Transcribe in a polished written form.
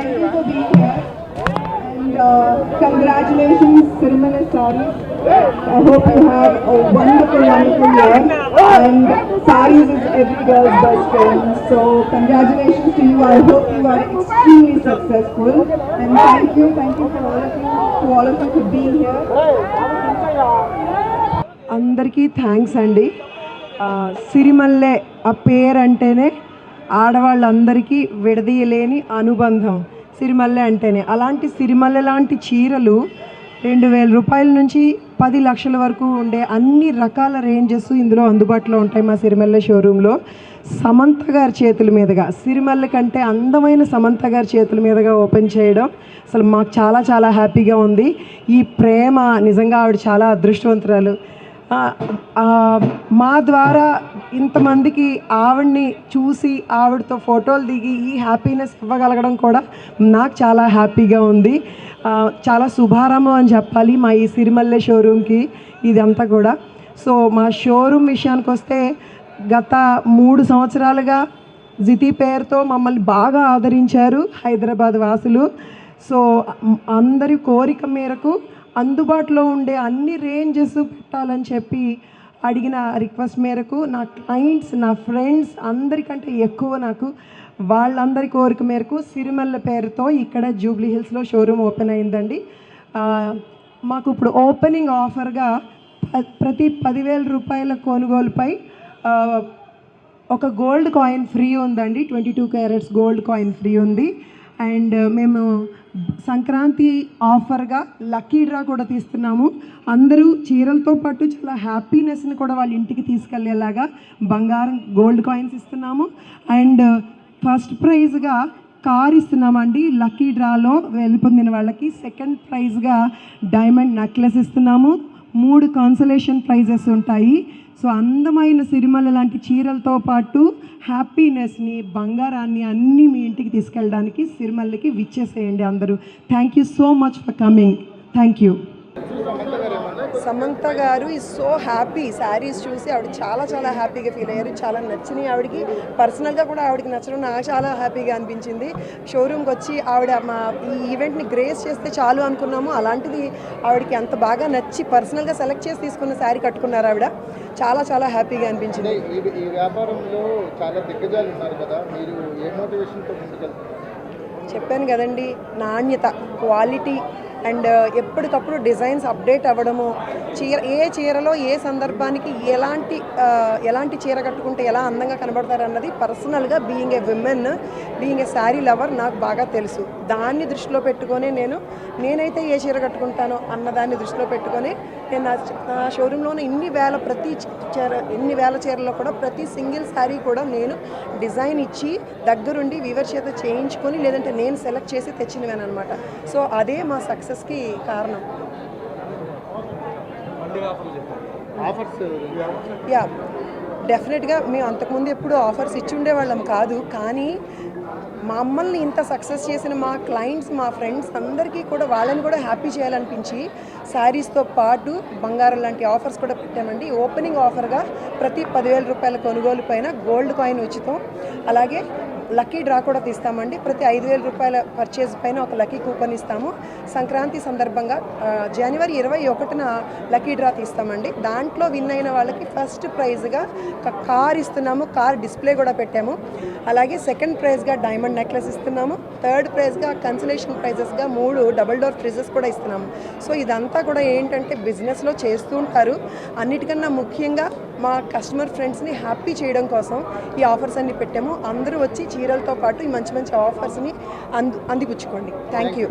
thank you for being here. And congratulations, Sirimalai Sarees. I hope you have a wonderful, wonderful year. And Sarees is every girl's best friend. So congratulations to you. I hope you are extremely successful. And thank you for all of you for being here. అందరికీ thanks అండి. సిరిమల్లె ఆ పేరు అంటేనే ఆడవాళ్ళందరికీ విడదీయలేని అనుబంధం సిరిమల్లె అంటేనే. అలాంటి సిరిమల్లె లాంటి చీరలు 2,000 రూపాయల నుంచి 10 లక్షల వరకు ఉండే అన్ని రకాల రేంజెస్ ఇందులో అందుబాటులో ఉంటాయి మా సిరిమల్లె షోరూంలో. సమంత గారి చేతుల మీదుగా, సిరిమల్లె కంటే అందమైన సమంత గారి చేతుల మీదుగా ఓపెన్ చేయడం అసలు మాకు చాలా చాలా హ్యాపీగా ఉంది. ఈ ప్రేమ నిజంగా ఆవిడ చాలా అదృష్టవంతురాలు. మా ద్వారా ఇంతమందికి ఆవిడ్ని చూసి ఆవిడతో ఫోటోలు దిగి ఈ హ్యాపీనెస్ ఇవ్వగలగడం కూడా నాకు చాలా హ్యాపీగా ఉంది. చాలా శుభారంభం అని చెప్పాలి మా ఈ సిరిమల్లె షోరూమ్కి ఇదంతా కూడా. సో మా షోరూమ్ విషయానికి వస్తే గత 3 సంవత్సరాలుగా జితి పేరుతో మమ్మల్ని బాగా ఆదరించారు హైదరాబాద్ వాసులు. సో అందరి కోరిక మేరకు అందుబాటులో ఉండే అన్ని రేంజెస్ పెట్టాలని చెప్పి అడిగిన రిక్వెస్ట్ మేరకు నా క్లయింట్స్, నా ఫ్రెండ్స్ అందరికంటే ఎక్కువ నాకు వాళ్ళందరి కోరిక మేరకు సిరిమల్లె పేరుతో ఇక్కడ జూబ్లీ హిల్స్లో షోరూమ్ ఓపెన్ అయిందండి. మాకు ఇప్పుడు ఓపెనింగ్ ఆఫర్గా ప్రతి 10,000 రూపాయల కొనుగోలుపై ఒక గోల్డ్ కాయిన్ ఫ్రీ ఉందండి. 22 క్యారెట్స్ గోల్డ్ కాయిన్ ఫ్రీ ఉంది. అండ్ మేము సంక్రాంతి ఆఫర్గా లక్కీ డ్రా కూడా తీస్తున్నాము. అందరూ చీరలతో పాటు చాలా హ్యాపీనెస్ని కూడా వాళ్ళ ఇంటికి తీసుకెళ్లేలాగా బంగారం గోల్డ్ కాయిన్స్ ఇస్తున్నాము. అండ్ ఫస్ట్ ప్రైజ్గా కార్ ఇస్తున్నామండి లక్కీ డ్రాలో వెలుపొందిన వాళ్ళకి. సెకండ్ ప్రైజ్గా డైమండ్ నెక్లెస్ ఇస్తున్నాము. 3 కాన్సలేషన్ ప్రైజెస్ ఉంటాయి. సో అందమైన సిరిమల్లె లాంటి చీరలతో పాటు హ్యాపీనెస్ని, బంగారాన్ని అన్నీ మీ ఇంటికి తీసుకెళ్ళడానికి సిరిమల్లెకి విచ్చేసేయండి అందరూ. Thank you so much for coming. Thank you. Samantha గారు ఈజ్ సో హ్యాపీ. శారీస్ చూసి ఆవిడ చాలా చాలా హ్యాపీగా ఫీల్ అయ్యారు. చాలా నచ్చినాయి ఆవిడకి. పర్సనల్గా కూడా ఆవిడకి నచ్చడం నాకు చాలా హ్యాపీగా అనిపించింది. షోరూమ్కి వచ్చి ఆవిడ మా ఈ ఈవెంట్ని గ్రేస్ చేస్తే చాలు అనుకున్నాము. అలాంటిది ఆవిడకి అంత బాగా నచ్చి పర్సనల్గా సెలెక్ట్ చేసి తీసుకున్న శారీ కట్టుకున్నారు ఆవిడ. చాలా చాలా హ్యాపీగా అనిపించింది. ఈ వ్యాపారంలో చాలా దిగ్గజాలు ఉన్నారు కదా, మీరు ఏ మోటివేషన్తో ముందుకెళ్తారు? చెప్పాను కదండి, నాణ్యత, క్వాలిటీ అండ్ ఎప్పటికప్పుడు డిజైన్స్ అప్డేట్ అవ్వడము. ఏ చీరలో ఏ సందర్భానికి ఎలాంటి చీర కట్టుకుంటే ఎలా అందంగా కనబడతారు అన్నది పర్సనల్గా being a women, being a sari lover నాకు బాగా తెలుసు. దాన్ని దృష్టిలో పెట్టుకొని నేనైతే ఏ చీర కట్టుకుంటానో అన్నదాన్ని దృష్టిలో పెట్టుకొని నేను నా షోరూంలోనే ఎన్ని వేల చీరలో కూడా ప్రతి సింగిల్ శారీ కూడా నేను డిజైన్ ఇచ్చి దగ్గరుండి వీవర్ చేత చేయించుకొని లేదంటే నేను సెలెక్ట్ చేసి తెచ్చినవేను అనమాట. సో అదే మా సక్సెస్కి కారణం. యా, డెఫినెట్గా మేము అంతకుముందు ఎప్పుడు ఆఫర్స్ ఇచ్చి ఉండేవాళ్ళం కాదు. కానీ మమ్మల్ని ఇంత సక్సెస్ చేసిన మా క్లయింట్స్, మా ఫ్రెండ్స్ అందరికీ కూడా వాళ్ళని కూడా హ్యాపీ చేయాలనిపించి శారీస్తో పాటు బంగారం లాంటి ఆఫర్స్ కూడా పెట్టామండి. ఓపెనింగ్ ఆఫర్గా ప్రతి 10,000 రూపాయల కొనుగోలు పైన గోల్డ్ కాయిన్ ఉచితం. అలాగే లక్కీ డ్రా కూడా తీస్తామండి. ప్రతి 5,000 రూపాయల పర్చేజ్ పైన ఒక లక్కీ కూపన్ ఇస్తాము. సంక్రాంతి సందర్భంగా జనవరి 21న లక్కీ డ్రా తీస్తామండి. దాంట్లో విన్ అయిన వాళ్ళకి ఫస్ట్ ప్రైజ్గా కార్ ఇస్తున్నాము. కార్ డిస్ప్లే కూడా పెట్టాము. అలాగే సెకండ్ ప్రైజ్గా డైమండ్ నెక్లెస్ ఇస్తున్నాము. థర్డ్ ప్రైజ్గా కన్సలేషన్ ప్రైజెస్గా 3 డబుల్ డోర్ ఫ్రిడ్జెస్ కూడా ఇస్తున్నాము. సో ఇదంతా కూడా ఏంటంటే బిజినెస్లో చేస్తూ ఉంటారు. అన్నిటికన్నా ముఖ్యంగా మా కస్టమర్ ఫ్రెండ్స్ని హ్యాపీ చేయడం కోసం ఈ ఆఫర్స్ అన్ని పెట్టాము. అందరూ వచ్చి చీరలతో పాటు ఈ మంచి మంచి ఆఫర్స్ని అందిపుచ్చుకోండి. Thank you.